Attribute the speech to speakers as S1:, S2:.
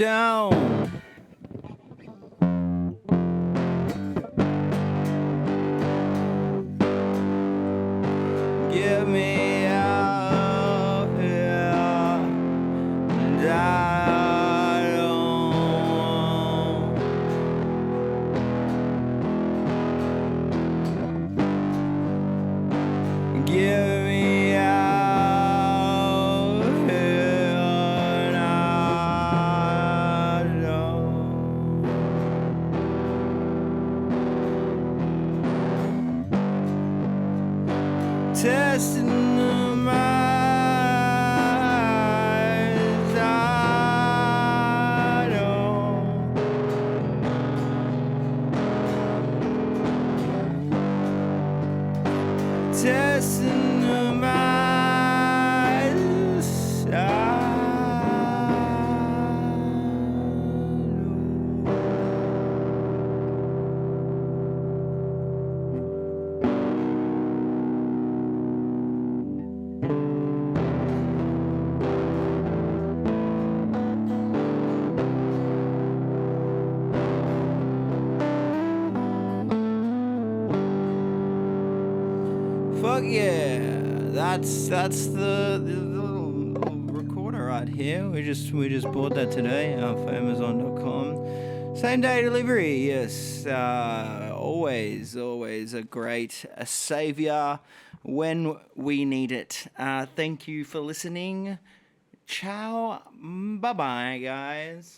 S1: down. Get me out of here. And I don't. Get me out of here. And I don't. Testing the minds, I don't. Testing the minds, I Fuck yeah, that's the little recorder right here. We just bought that today off Amazon.com. Same day delivery. Yes, always a great savior when we need it. Thank you for listening. Ciao, bye bye, guys.